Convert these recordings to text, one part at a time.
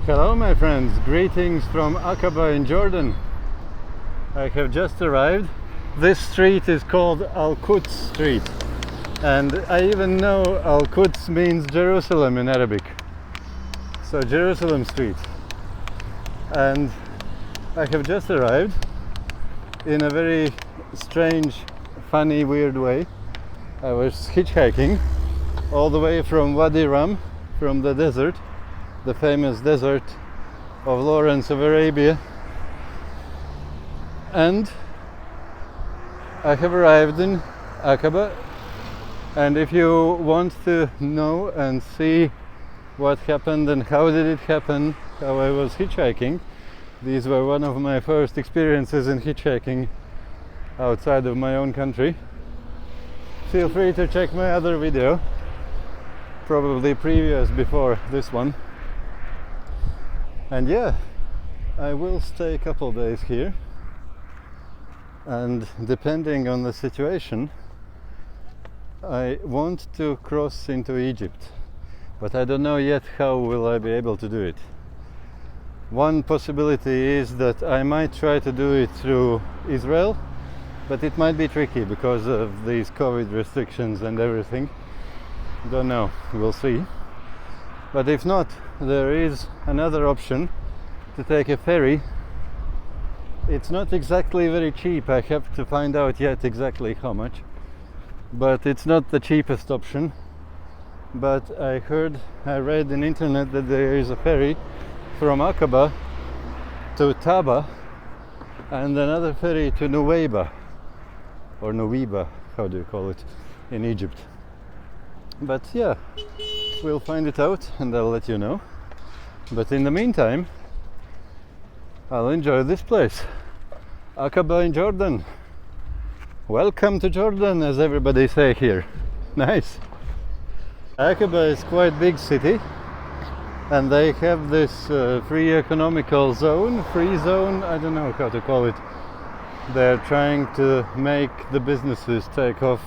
Hello my friends, greetings from Aqaba in Jordan. I have just arrived. This street is called Al-Quds Street, and I even know Al-Quds means Jerusalem in Arabic. So Jerusalem Street. And I have just arrived in a very strange, funny, weird way. I was hitchhiking all the way from Wadi Rum, from the desert, the famous desert of Lawrence of Arabia, and I have arrived in Aqaba. And if you want to know and see what happened and how did it happen, how I was hitchhiking, these were one of my first experiences in hitchhiking outside of my own country. Feel free to check my other video, probably previous before this one. And yeah, I will stay a couple days here, and depending on the situation I want to cross into Egypt, but I don't know yet how will I be able to do it. One possibility is that I might try to do it through Israel, but it might be tricky because of these COVID restrictions and everything. Don't know, we'll see. But if not, there is another option, to take a ferry. It's not exactly very cheap, I have to find out yet exactly how much, but it's not the cheapest option. But I read in internet that there is a ferry from Aqaba to Taba and another ferry to Nuweiba, or Nuweiba, how do you call it, in Egypt. But yeah, we'll find it out and I'll let you know. But in the meantime, I'll enjoy this place, Aqaba in Jordan. Welcome to Jordan, as everybody say here. Nice. Aqaba is quite big city, and they have this free economical zone, free zone, I don't know how to call it. They're trying to make the businesses take off,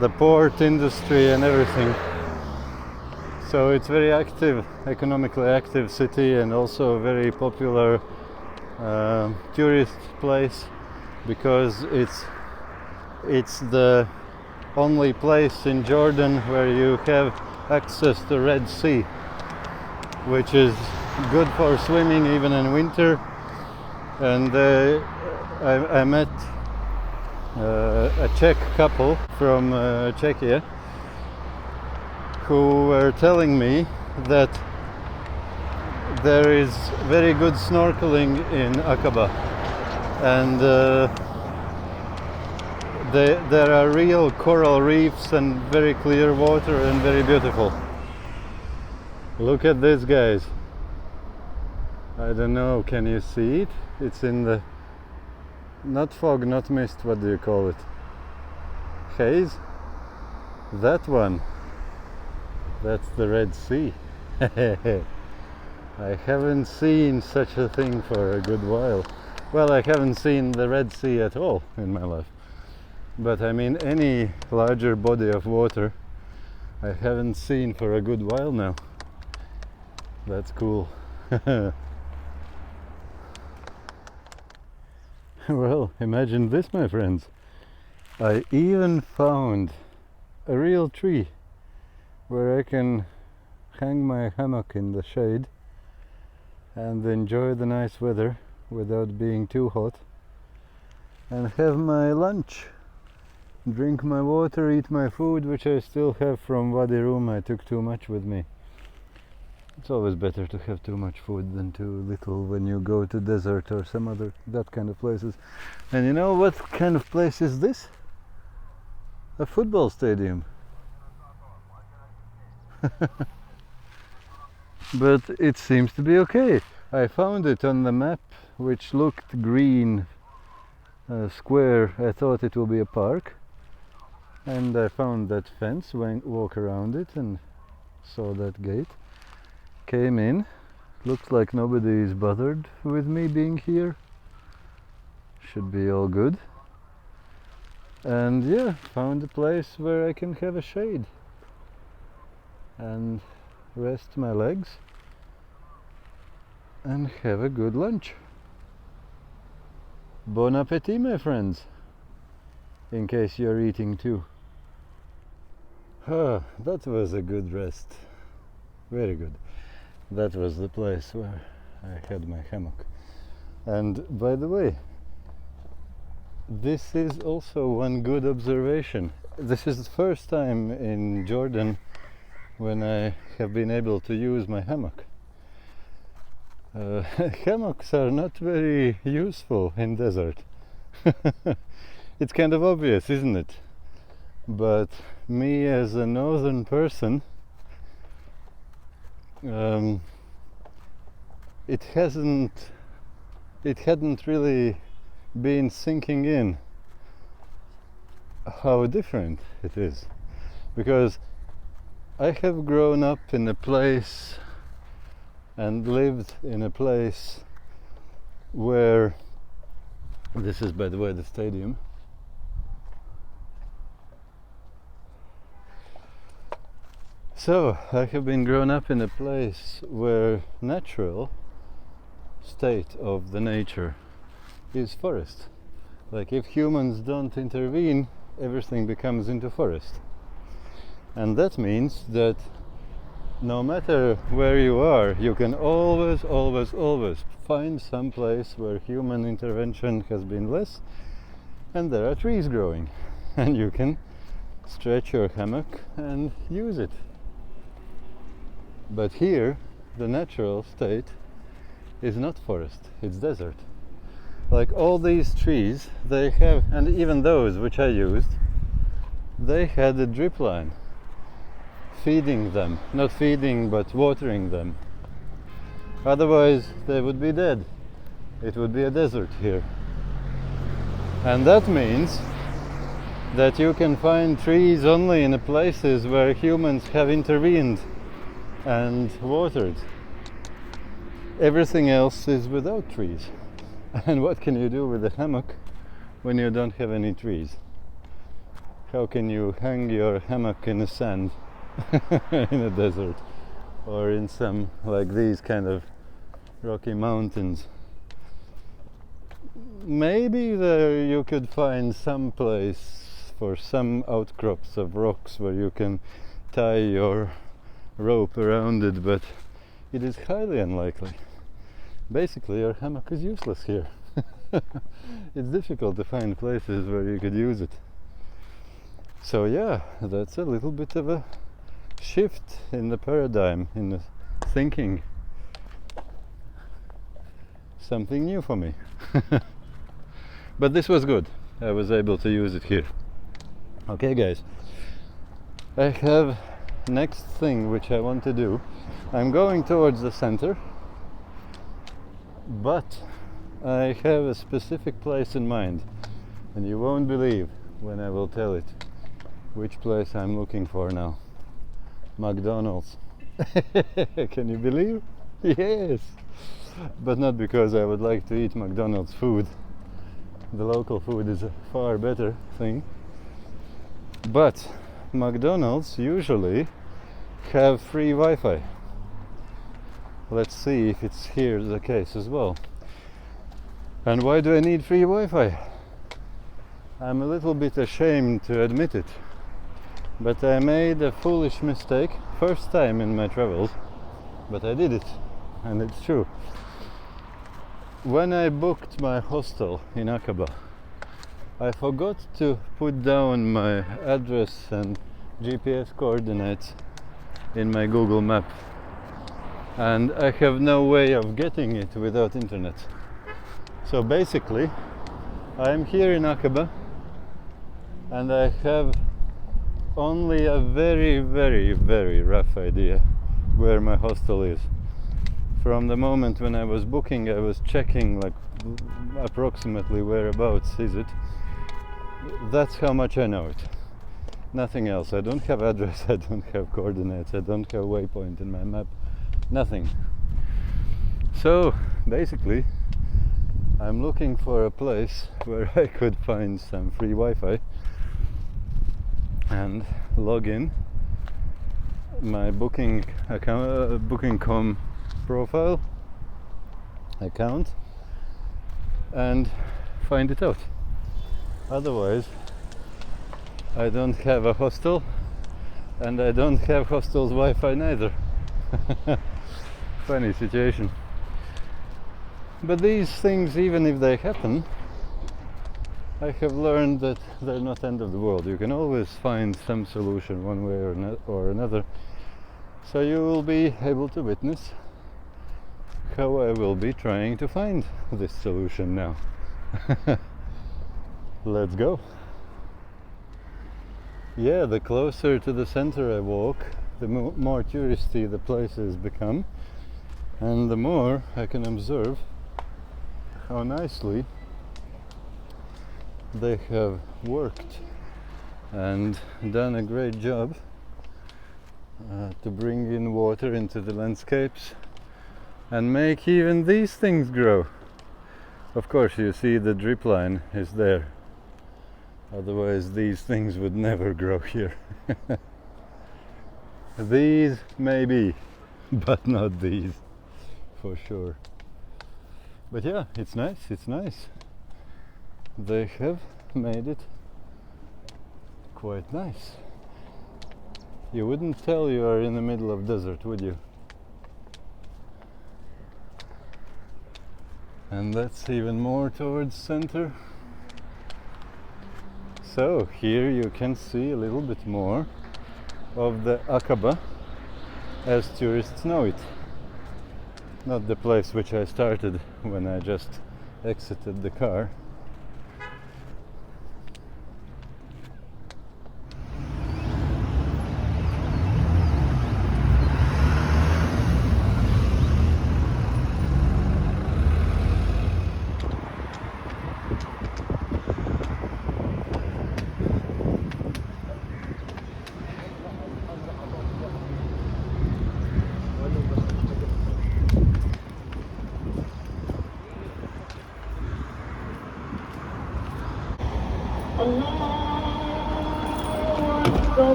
the port industry and everything. So it's very active, economically active city, and also a very popular tourist place, because it's the only place in Jordan where you have access to Red Sea, which is good for swimming even in winter. And I met a Czech couple from Czechia who were telling me that there is very good snorkeling in Aqaba, and there are real coral reefs and very clear water and very beautiful. Look at this, guys. I don't know, can you see it? It's in the, not fog, not mist, what do you call it? Haze? That one. That's the Red Sea. I haven't seen such a thing for a good while. Well, I haven't seen the Red Sea at all in my life. But I mean, any larger body of water I haven't seen for a good while now. That's cool. Well, imagine this, my friends. I even found a real tree where I can hang my hammock in the shade and enjoy the nice weather without being too hot, and have my lunch, drink my water, eat my food, which I still have from Wadi Rum. I took too much with me. It's always better to have too much food than too little when you go to desert or some other that kind of places. And you know what kind of place is this? A football stadium. But it seems to be okay. I found it on the map, which looked green, square. I thought it will be a park, and I found that fence, went walk around it and saw that gate, came in. Looks like nobody is bothered with me being here. Should be all good. And yeah, found a place where I can have a shade and rest my legs and have a good lunch. Bon appetit, my friends, in case you're eating too. That was a good rest. Very good. That was the place where I had my hammock. And by the way, this is also one good observation. This is the first time in Jordan when I have been able to use my hammock. Hammocks are not very useful in desert. It's kind of obvious, isn't it? But me as a northern person, it hadn't really been sinking in how different it is, because I have grown up in a place and lived in a place where, this is by the way the stadium, so I have been grown up in a place where natural state of the nature is forest. Like if humans don't intervene, everything becomes into forest. And that means that no matter where you are, you can always find some place where human intervention has been less and there are trees growing and you can stretch your hammock and use it. But here the natural state is not forest, it's desert. Like all these trees, they have, and even those which I used, they had a drip line feeding them, not feeding but watering them. Otherwise they would be dead. It would be a desert here. And that means that you can find trees only in the places where humans have intervened and watered. Everything else is without trees. And what can you do with a hammock when you don't have any trees? How can you hang your hammock in the sand in a desert or in some like these kind of rocky mountains? Maybe there you could find some place for some outcrops of rocks where you can tie your rope around it, but it is highly unlikely. Basically your hammock is useless here. It's difficult to find places where you could use it. So yeah, that's a little bit of a shift in the paradigm, in the thinking. Something new for me. But this was good. I was able to use it here. Okay guys, I have next thing which I want to do. I'm going towards the center, but I have a specific place in mind, and you won't believe when I will tell it which place I'm looking for now. McDonald's. Can you believe? Yes! But not because I would like to eat McDonald's food. The local food is a far better thing. But McDonald's usually have free Wi-Fi. Let's see if it's here the case as well. And why do I need free Wi-Fi? I'm a little bit ashamed to admit it, but I made a foolish mistake, first time in my travels, but I did it, and it's true. When I booked my hostel in Aqaba, I forgot to put down my address and GPS coordinates in my Google map, and I have no way of getting it without internet. So basically I'm here in Aqaba and I have only a very rough idea where my hostel is. From the moment when I was booking, I was checking like approximately whereabouts is it. That's how much I know it. Nothing else. I don't have address, I don't have coordinates, I don't have waypoint in my map, nothing. So basically I'm looking for a place where I could find some free Wi-Fi and log in my booking account, booking.com profile, account and find it out. Otherwise, I don't have a hostel, and I don't have hostel's Wi-Fi neither. Funny situation. But these things, even if they happen, I have learned that they're not end of the world. You can always find some solution one way or another. So you will be able to witness how I will be trying to find this solution now. Let's go. Yeah, the closer to the center I walk, the more touristy the places become, and the more I can observe how nicely they have worked and done a great job to bring in water into the landscapes and make even these things grow. Of course, you see the drip line is there, otherwise these things would never grow here. These maybe, but not these, for sure. But yeah, it's nice, it's nice. They have made it quite nice. You wouldn't tell you are in the middle of desert, would you? And that's even more towards center. So here you can see a little bit more of the Aqaba as tourists know it. Not the place which I started when I just exited the car.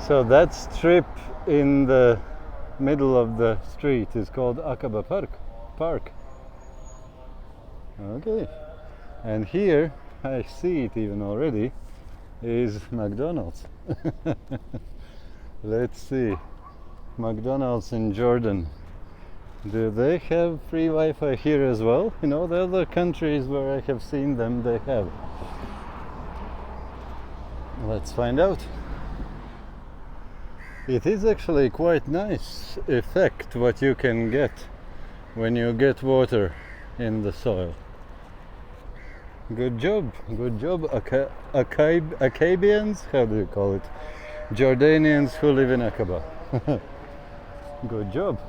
So that strip in the middle of the street is called Aqaba Park. Okay. And here, I see it even already, is McDonald's. Let's see. McDonald's in Jordan. Do they have free Wi-Fi here as well? You know, the other countries where I have seen them, they have. Let's find out. It is actually quite nice effect what you can get when you get water in the soil. Good job, Aqabians, how do you call it? Jordanians who live in Aqaba. Good job.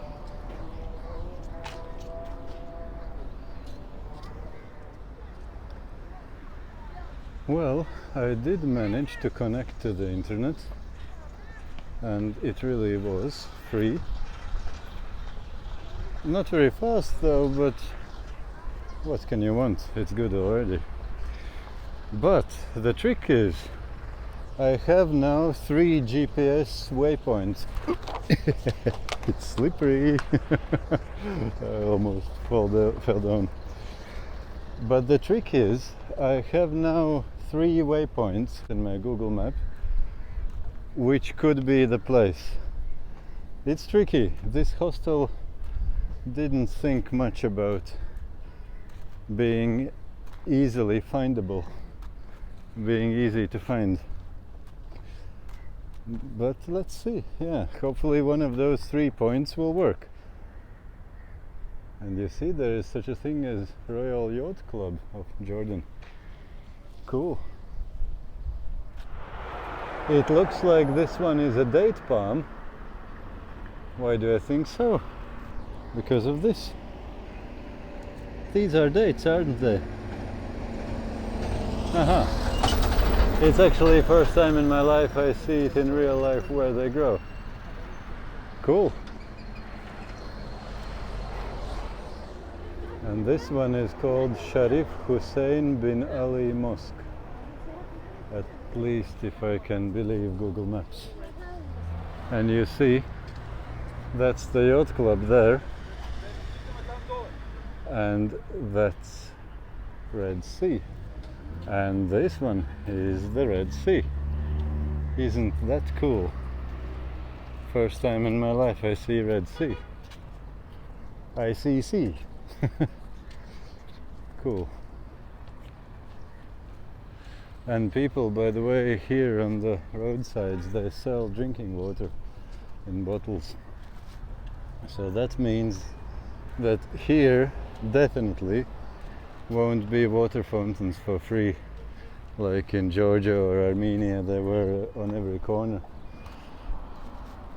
Well, I did manage to connect to the internet, and it really was free. Not very fast though, but what can you want? It's good already. But the trick is, I have now 3 GPS waypoints. It's slippery. I almost fell down. But the trick is, I have now 3 waypoints in my Google map, which could be the place. It's tricky. This hostel didn't think much about being easily findable, being easy to find. But let's see. Yeah, hopefully one of those 3 points will work. And you see, there is such a thing as Royal Yacht Club of Jordan. Cool. It looks like this one is a date palm, Why do I think so? Because of this. These are dates, aren't they? Aha. It's actually the first time in my life I see it in real life where they grow. Cool. And this one is called Sharif Hussein bin Ali Mosque. At least if I can believe Google Maps. And you see, that's the yacht club there. And that's Red Sea. And this one is the Red Sea. Isn't that cool? First time in my life I see Red Sea. I see sea. Cool. And people, by the way, here on the roadsides, they sell drinking water in bottles. So that means that here definitely won't be water fountains for free like in Georgia or Armenia they were on every corner.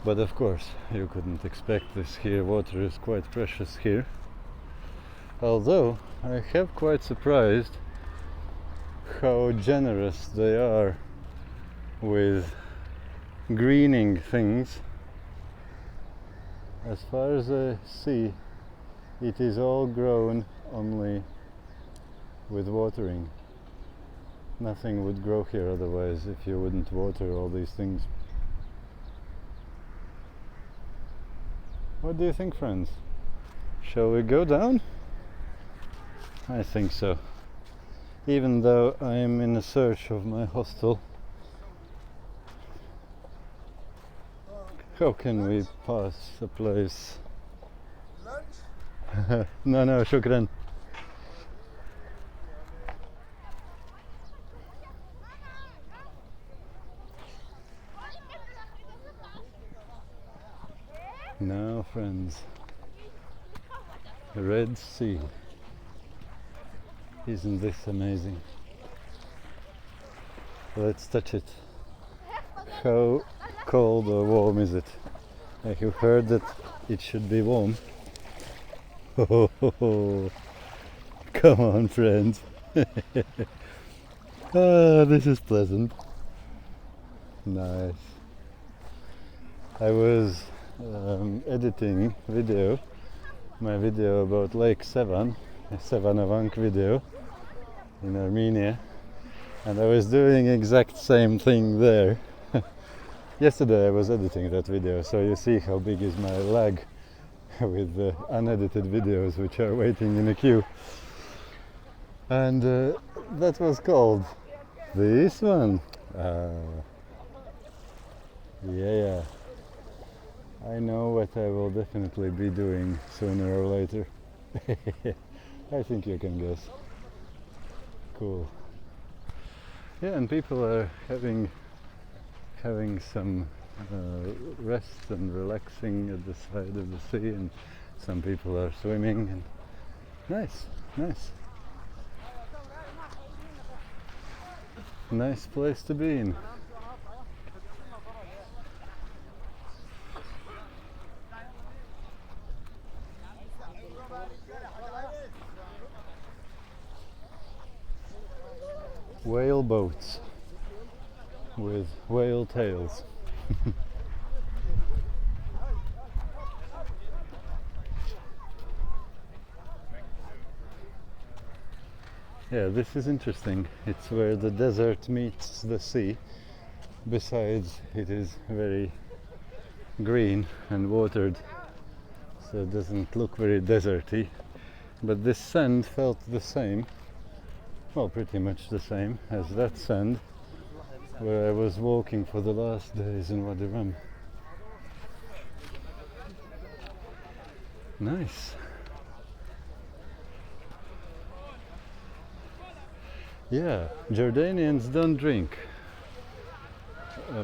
But of course you couldn't expect this here. Water is quite precious here. Although I have quite surprised how generous they are with greening things. As far as I see, it is all grown only with watering. Nothing would grow here otherwise if you wouldn't water all these things. What do you think, friends? Shall we go down? I think so. Even though I am in a search of my hostel. How can we pass a place? No, shukran. Now, friends, the Red Sea. Isn't this amazing? Let's touch it. How cold or warm is it? I have heard that it should be warm. Oh, come on, friends. Ah, this is pleasant. Nice. I was editing my video about Lake Sevan, a Sevanavank video in Armenia, and I was doing exact same thing there. Yesterday I was editing that video, so you see how big is my lag with the unedited videos which are waiting in a queue. And that was called this one. Yeah. I know what I will definitely be doing sooner or later. I think you can guess. Cool. Yeah, and people are having some rest and relaxing at the side of the sea, and some people are swimming, and nice place to be in. Whale boats with whale tails. Yeah, this is interesting. It's where the desert meets the sea. Besides, it is very green and watered, so it doesn't look very deserty. But this sand felt the same, well, pretty much the same as that sand where I was walking for the last days in Wadi Rum. Nice. Yeah, Jordanians don't drink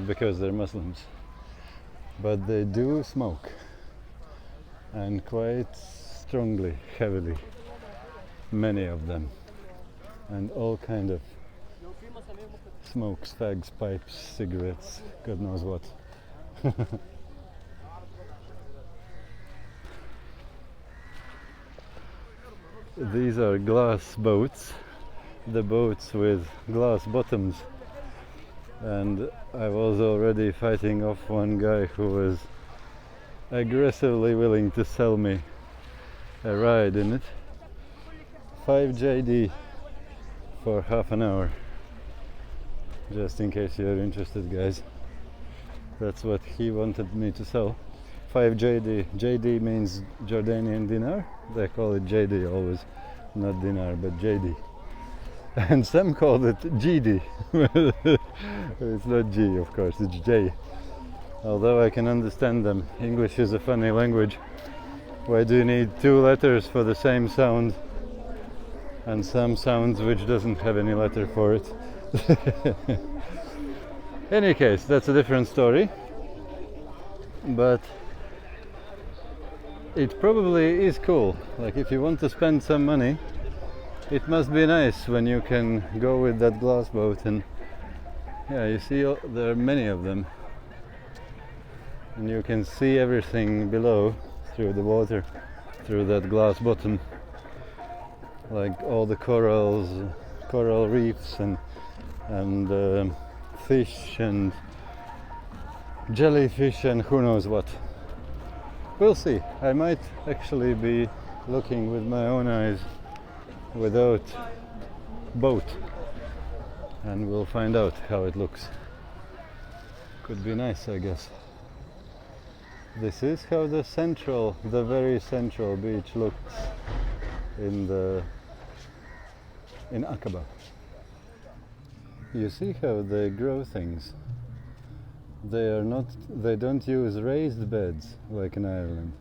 because they're Muslims, but they do smoke, and quite strongly, heavily, many of them, and all kind of smokes, fags, pipes, cigarettes, God knows what. these are glass boats, the boats with glass bottoms, and I was already fighting off one guy who was aggressively willing to sell me a ride in it. 5 JD for half an hour, just in case you're interested, guys. That's what he wanted me to sell. 5 JD. JD means Jordanian dinar. They call it JD always, not dinar but JD. And some call it GD. It's not G, of course, it's J. Although I can understand them. English is a funny language. Why do you need 2 letters for the same sound? And some sounds which doesn't have any letter for it. Any case, that's a different story. But it probably is cool. Like, if you want to spend some money, it must be nice when you can go with that glass boat, and yeah, you see there are many of them, and you can see everything below through the water, through that glass bottom, like all the corals, coral reefs, and fish and jellyfish and who knows what. We'll see. I might actually be looking with my own eyes without boat, and we'll find out how it looks. Could be nice, I guess. This is how the very central beach looks in Aqaba. You see how they grow things. They don't use raised beds like in Ireland.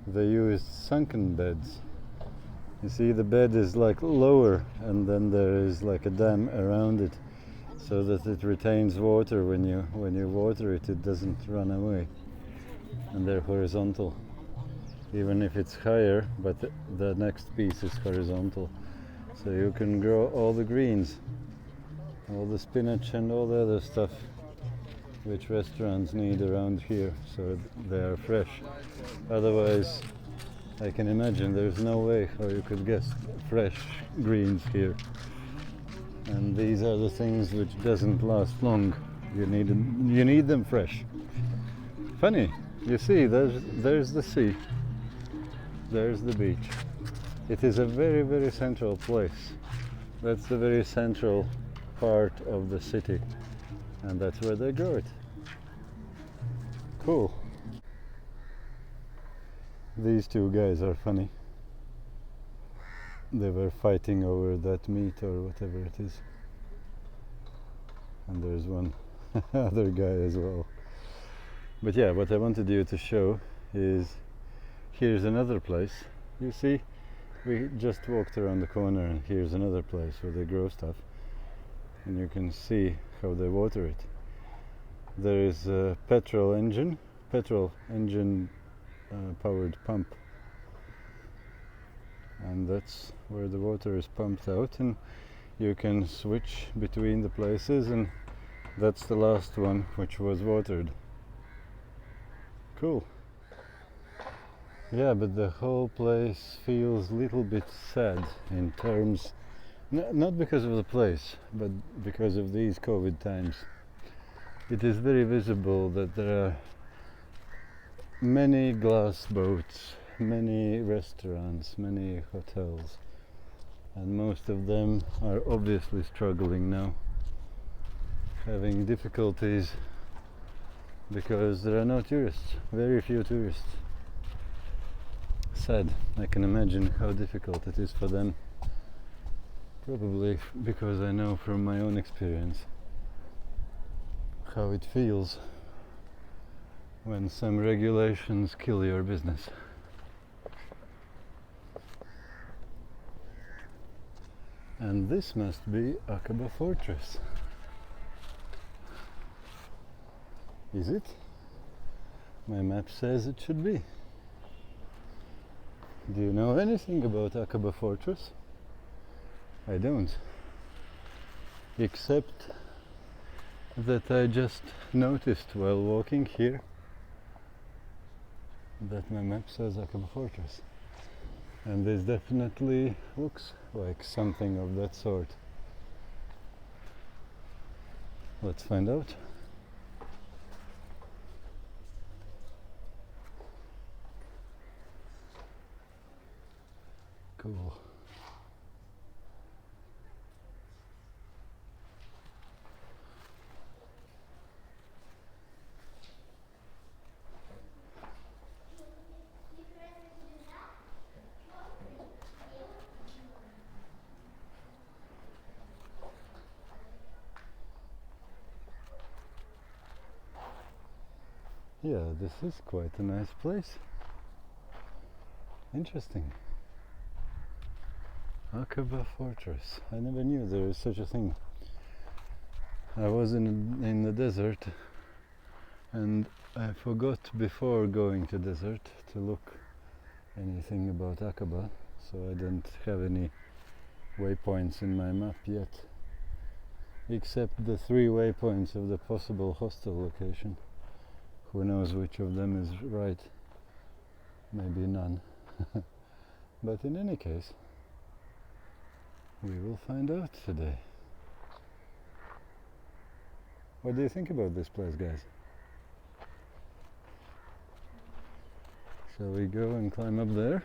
They use sunken beds. You see, the bed is like lower, and then there is like a dam around it, so that it retains water. When you water it, it doesn't run away. And they're horizontal, even if it's higher, but the next piece is horizontal. So you can grow all the greens, all the spinach and all the other stuff which restaurants need around here, so they are fresh. Otherwise, I can imagine there's no way how you could get fresh greens here. And these are the things which doesn't last long. You need them fresh. Funny, you see, there's the sea, there's the beach. It is a very, very central place. That's the very central part of the city, and that's where they grow it. Cool. These 2 guys are funny. They were fighting over that meat or whatever it is. And there's one other guy as well. But yeah, what I wanted you to show is, here's another place. You see, we just walked around the corner, and here's another place where they grow stuff. And you can see how they water it. There is a petrol engine powered pump, and that's where the water is pumped out, and you can switch between the places, and that's the last one which was watered. Cool. Yeah, but the whole place feels a little bit sad in terms, not because of the place, but because of these COVID times. It is very visible that there are many glass boats, many restaurants, many hotels, and most of them are obviously struggling now, having difficulties because there are no tourists, very few tourists. Sad. I can imagine how difficult it is for them, probably because I know from my own experience how it feels when some regulations kill your business. And this must be Aqaba Fortress. Is it? My map says it should be. Do you know anything about Aqaba Fortress? I don't. Except that I just noticed while walking here that my map says Aqaba Fortress. And this definitely looks like something of that sort. Let's find out. Cool. Yeah, this is quite a nice place. Interesting. Aqaba Fortress. I never knew there is such a thing. I was in the desert and I forgot before going to desert to look anything about Aqaba, so I don't have any waypoints in my map yet, except the 3 waypoints of the possible hostel location. Who knows which of them is right? Maybe none. But in any case, we will find out today. What do you think about this place, guys? Shall we go and climb up there?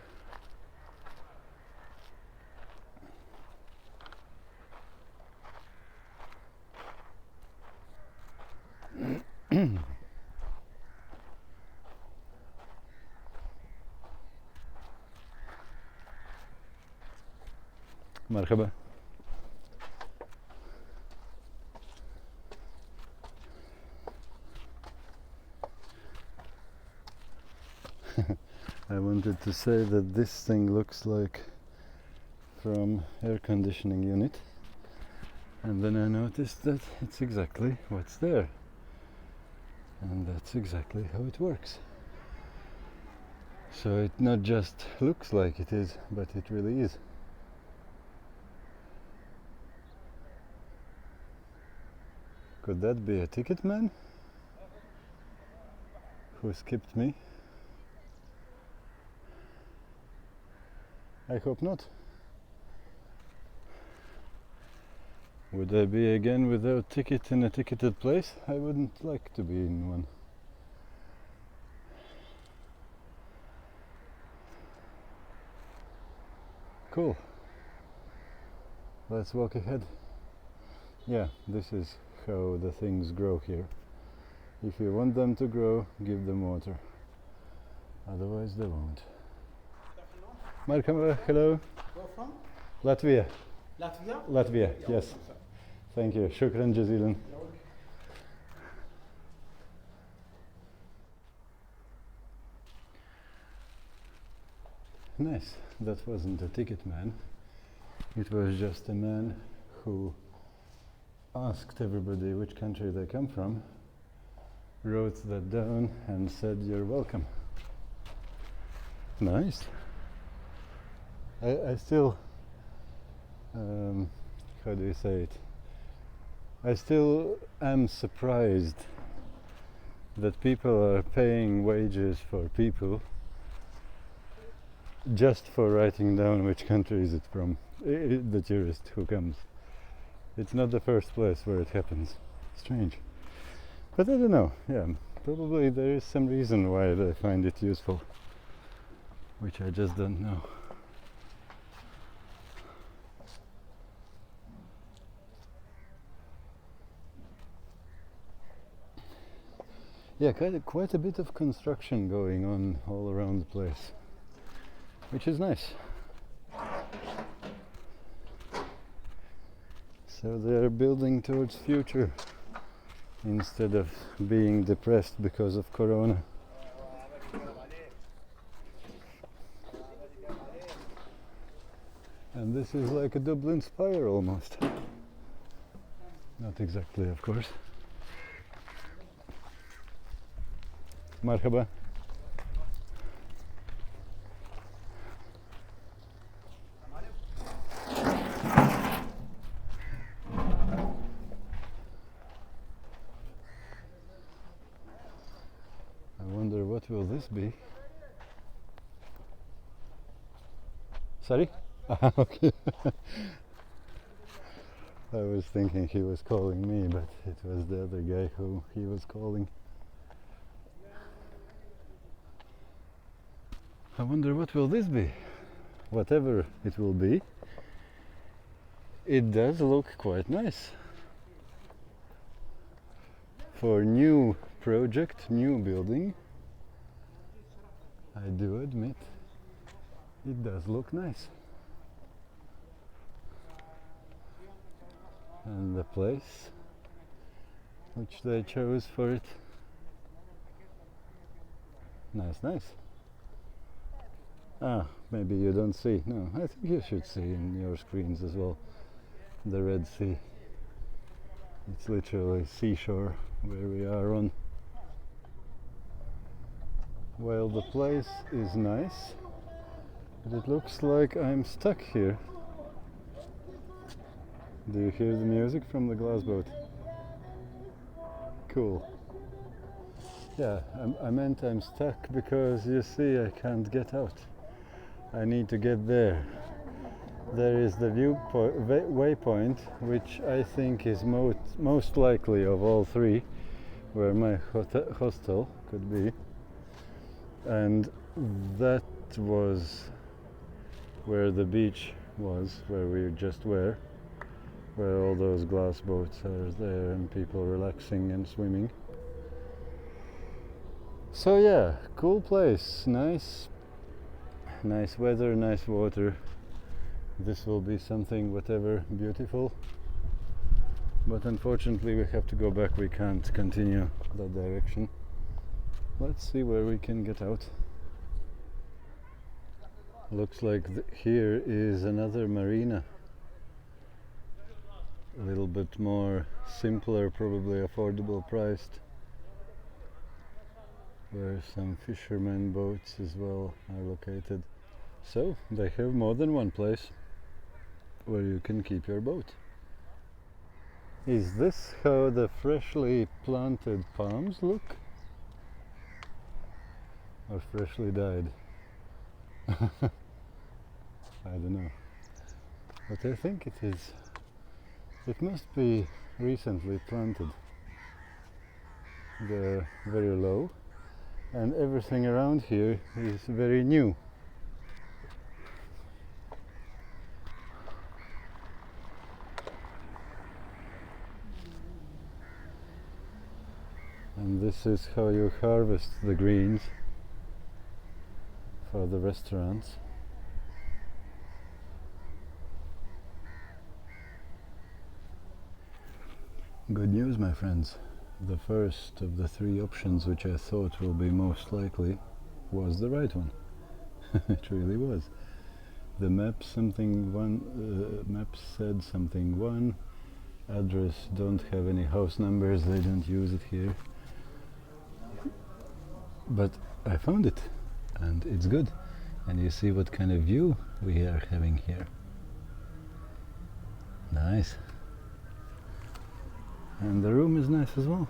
Marhaba. I wanted to say that this thing looks like from air conditioning unit, and then I noticed that it's exactly what's there, and that's exactly how it works. So it not just looks like it is, but it really is. Could that be a ticket man who skipped me? I hope not. Would I be again without ticket in a ticketed place? I wouldn't like to be in one. Cool. Let's walk ahead. Yeah, this is how the things grow here. If you want them to grow, give them water. Otherwise they won't. Marhaba, hello. Where from? Latvia. Latvia? Latvia, yes. Thank you. Shukran jazilan. Nice. That wasn't a ticket man. It was just a man who asked everybody which country they come from, wrote that down and said, "You're welcome." Nice. I still, how do you say it? I still am surprised that people are paying wages for people just for writing down which country is it from, the tourist who comes. It's not the first place where it happens. Strange. But I don't know, yeah, probably there is some reason why they find it useful, which I just don't know. Yeah, quite a bit of construction going on all around the place, which is nice. So they're building towards future instead of being depressed because of Corona. And this is like a Dublin spire almost. Not exactly, of course. Marhaba. I wonder what will this be? Sorry? Okay. I was thinking he was calling me, but it was the other guy who he was calling. I wonder what will this be? Whatever it will be, it does look quite nice. For new project, new building, I do admit, it does look nice. And the place which they chose for it, nice. Maybe you don't see. No, I think you should see in your screens as well. The Red Sea. It's literally seashore where we are on. Well, the place is nice, but it looks like I'm stuck here. Do you hear the music from the glass boat? Cool. Yeah, I meant I'm stuck because you see I can't get out. I need to get there. There is the waypoint, which I think is most likely of all three where my hostel could be. And that was where the beach was, where we just were, where all those glass boats are there and people relaxing and swimming. So yeah, cool place, nice weather, nice water. This will be something whatever beautiful, but unfortunately we have to go back. We can't continue that direction. Let's see where we can get out. Looks like here is another marina, a little bit more simpler, probably affordable priced, where some fishermen boats as well are located. So they have more than one place where you can keep your boat. Is this how the freshly planted palms look? Or freshly dyed? I don't know. But I think it is. It must be recently planted. They're very low, and everything around here is very new. And this is how you harvest the greens for the restaurants. Good news, my friends. The first of the three options which I thought will be most likely was the right one. It really was. The map said something one, address don't have any house numbers, they don't use it here. But I found it, and it's good. And you see what kind of view we are having here. Nice. And the room is nice as well.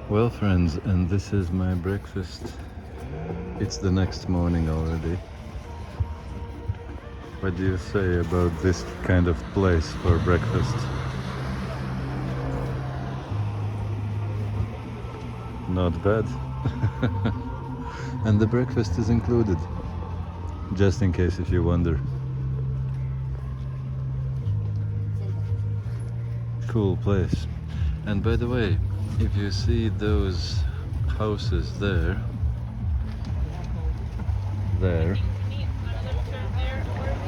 Well, friends, and this is my breakfast. It's the next morning already. What do you say about this kind of place for breakfast? Not bad. And the breakfast is included, just in case if you wonder. Cool place. And by the way, if you see those houses there,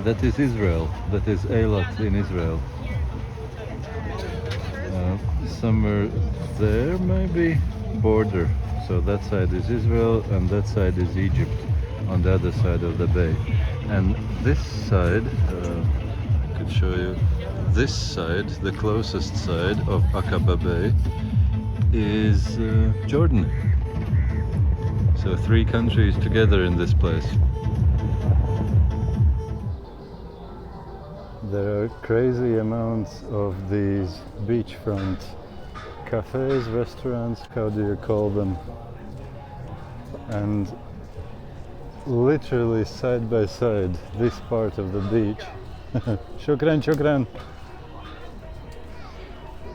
that is Israel, that is Eilat in Israel. Somewhere there maybe border. So that side is Israel and that side is Egypt on the other side of the bay. And this side, I could show you, this side, the closest side of Aqaba Bay is Jordan. So three countries together in this place. There are crazy amounts of these beachfront cafes, restaurants, how do you call them? And literally side by side, this part of the beach. Shukran, shukran.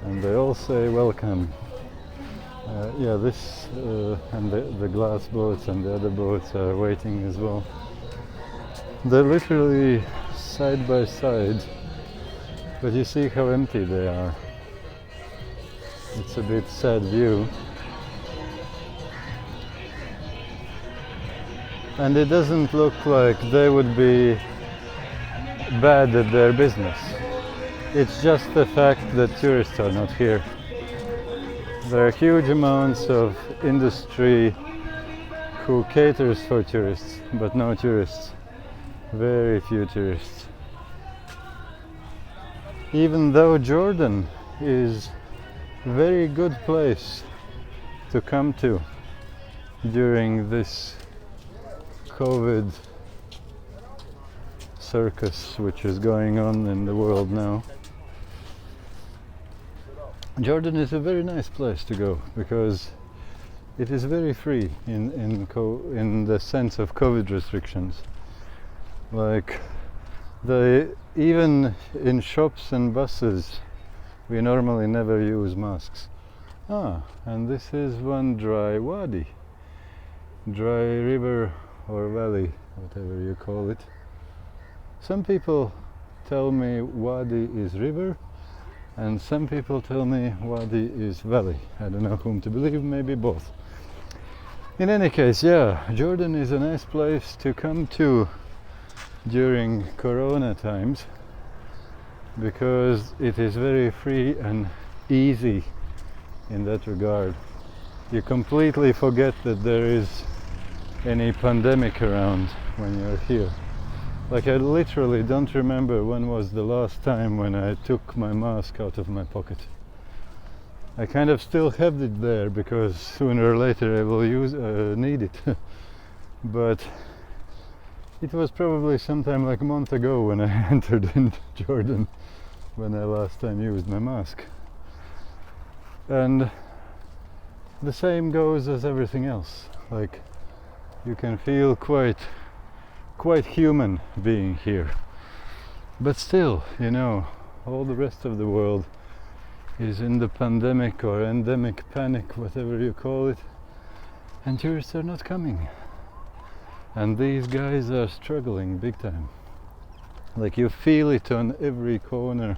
And they all say welcome. Yeah, this and the glass boats and the other boats are waiting as well. They're literally side by side, but you see how empty they are. It's a bit sad view. And it doesn't look like they would be bad at their business. It's just the fact that tourists are not here. There are huge amounts of industry who caters for tourists, but no tourists. Very few tourists. Even though Jordan is a very good place to come to during this COVID circus which is going on in the world now. Jordan is a very nice place to go because it is very free in the sense of COVID restrictions. Like even in shops and buses we normally never use masks. And this is one dry wadi, dry river or valley, whatever you call it. Some people tell me wadi is river and some people tell me wadi is valley. I don't know whom to believe, maybe both. In any case, yeah, Jordan is a nice place to come to during Corona times because it is very free and easy in that regard. You completely forget that there is any pandemic around when you're here. Like I literally don't remember when was the last time when I took my mask out of my pocket. I kind of still have it there because sooner or later I will need it. But it was probably sometime like a month ago when I entered in Jordan when I last time used my mask. And the same goes as everything else. Like you can feel quite human being here. But still, you know, all the rest of the world is in the pandemic or endemic panic, whatever you call it, and tourists are not coming. And these guys are struggling big time. Like you feel it on every corner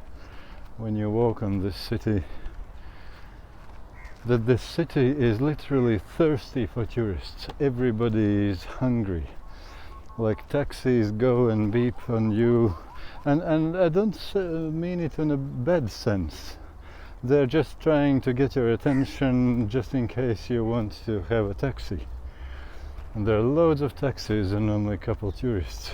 when you walk on this city, that this city is literally thirsty for tourists. Everybody is hungry. Like taxis go and beep on you, and I don't mean it in a bad sense. They're just trying to get your attention just in case you want to have a taxi. And there are loads of taxis and only a couple tourists.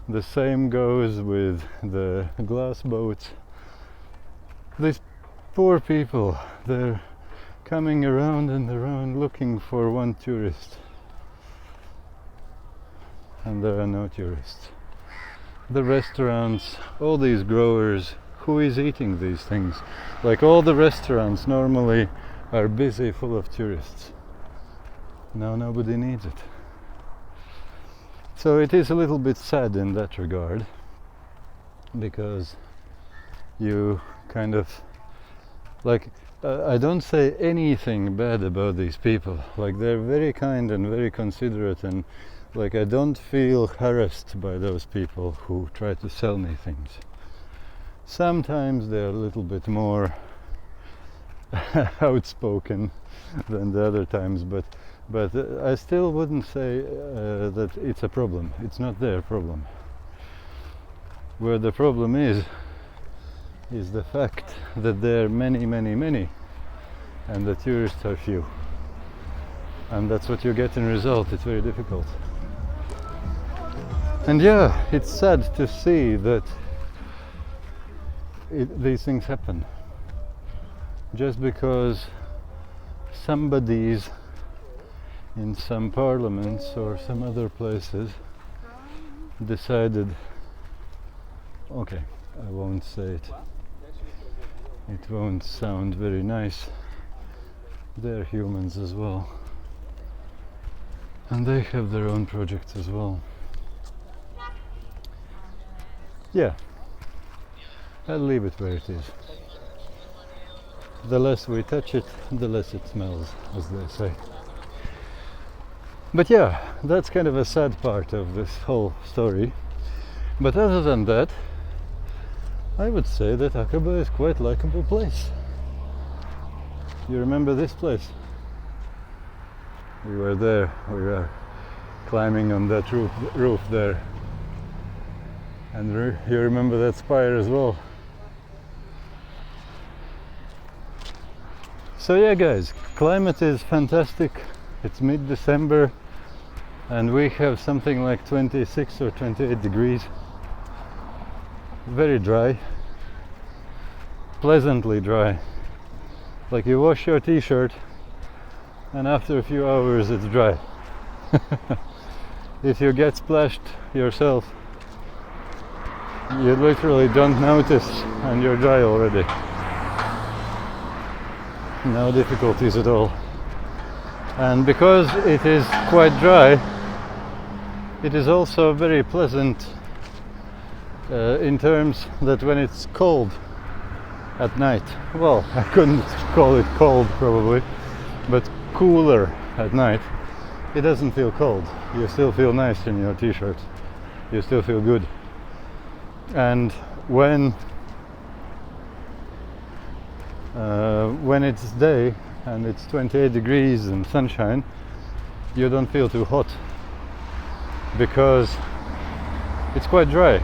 The same goes with the glass boats. These poor people, they're coming around and around looking for one tourist. And there are no tourists. The restaurants, all these growers, who is eating these things? Like all the restaurants normally are busy, full of tourists. Now nobody needs it. So it is a little bit sad in that regard, because you kind of like I don't say anything bad about these people. Like they're very kind and very considerate, and like I don't feel harassed by those people who try to sell me things. Sometimes they're a little bit more outspoken than the other times, but I still wouldn't say that it's a problem. It's not their problem. Where the problem is the fact that there are many, and the tourists are few. And that's what you get in result. It's very difficult. And yeah, it's sad to see that these things happen. Just because somebody's in some parliaments or some other places decided, okay, I won't say it. it won't sound very nice. They're humans as well, and they have their own projects as well. Yeah, I'll leave it where it is. The less we touch it, the less it smells, as they say. But yeah, that's kind of a sad part of this whole story. But other than that, I would say that Aqaba is quite a likable place. You remember this place? We were there, we were climbing on that roof there. And you remember that spire as well. So yeah guys, climate is fantastic. It's mid-December and we have something like 26 or 28 degrees. Very dry, pleasantly dry. Like you wash your t-shirt and after a few hours it's dry. If you get splashed yourself, you literally don't notice and you're dry already. No difficulties at all. And because it is quite dry, it is also very pleasant in terms that when it's cold at night, well, I couldn't call it cold probably, but cooler at night, it doesn't feel cold. You still feel nice in your t-shirt. You still feel good. And when it's day and it's 28 degrees and sunshine, you don't feel too hot because it's quite dry.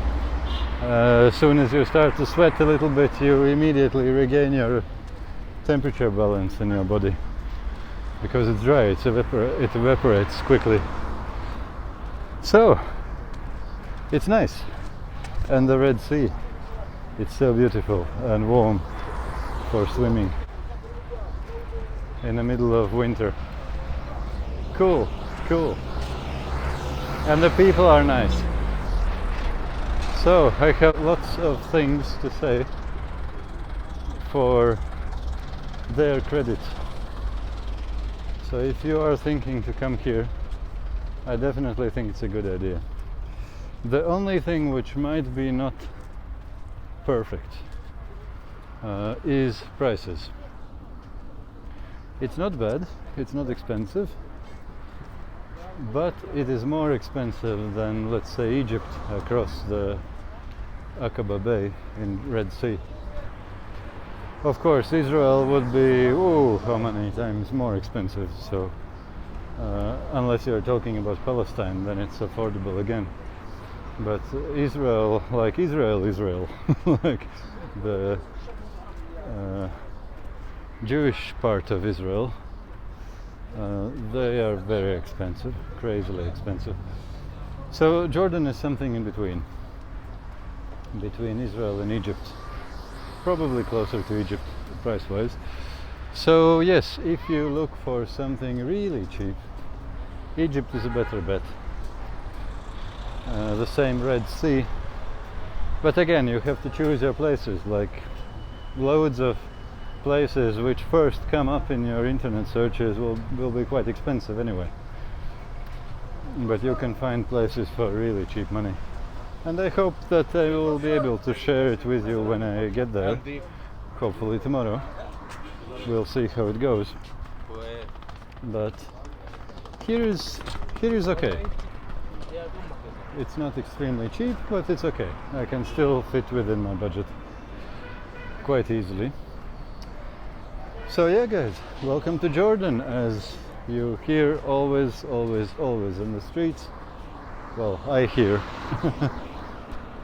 As soon as you start to sweat a little bit, you immediately regain your temperature balance in your body because it's dry, it evaporates quickly. So it's nice. And the Red Sea, it's so beautiful and warm for swimming in the middle of winter. Cool, cool. And the people are nice. So I have lots of things to say for their credit. So if you are thinking to come here, I definitely think it's a good idea. The only thing which might be not perfect is prices. It's not bad, it's not expensive, but it is more expensive than, let's say, Egypt across the Aqaba Bay in Red Sea. Of course, Israel would be, how many times more expensive, so unless you're talking about Palestine, then it's affordable again. But Israel, like Israel, like the Jewish part of Israel, they are very expensive, crazily expensive. So Jordan is something in between Israel and Egypt, probably closer to Egypt price-wise. So yes, if you look for something really cheap, Egypt is a better bet. The same Red Sea, but again you have to choose your places. Like loads of places which first come up in your internet searches will be quite expensive anyway, but you can find places for really cheap money, and I hope that I will be able to share it with you when I get there, hopefully tomorrow. We'll see how it goes, but here is okay. It's not extremely cheap, but it's okay. I can still fit within my budget quite easily. So yeah guys, welcome to Jordan. As you hear always in the streets, well, I hear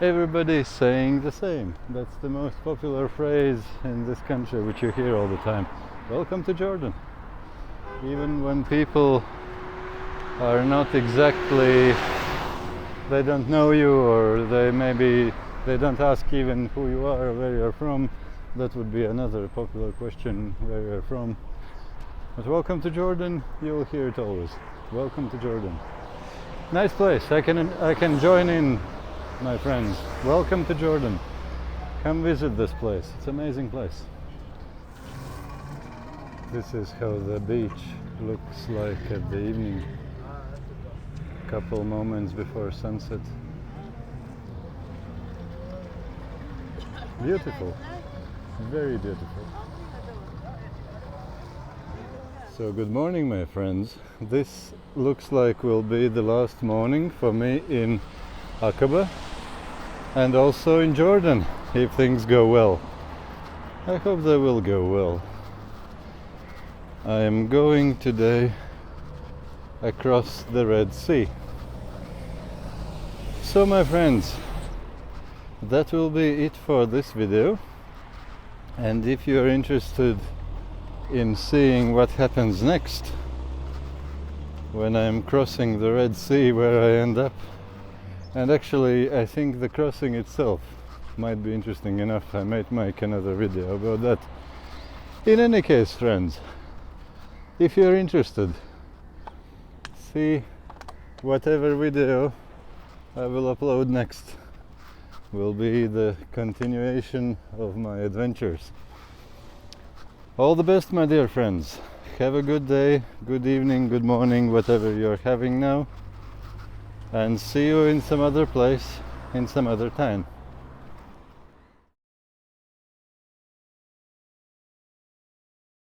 everybody saying the same. That's the most popular phrase in this country, which you hear all the time. Welcome to Jordan. Even when people are not exactly, they don't know you, or they don't ask even who you are or where you're from. That would be another popular question, where you're from. But welcome to Jordan, you'll hear it always. Welcome to Jordan. Nice place. I can join in, my friends. Welcome to Jordan. Come visit this place. It's an amazing place. This is how the beach looks like at the evening, couple moments before sunset. Beautiful, very beautiful. So good morning, my friends. This looks like will be the last morning for me in Aqaba and also in Jordan, if things go well. I hope they will go well. I am going today across the Red Sea. So my friends, that will be it for this video, and if you are interested in seeing what happens next when I'm crossing the Red Sea, where I end up, and actually I think the crossing itself might be interesting enough, I might make another video about that. In any case, friends, if you're interested, see whatever video I will upload next will be the continuation of my adventures. All the best, my dear friends. Have a good day, good evening, good morning, whatever you're having now, and see you in some other place in some other time.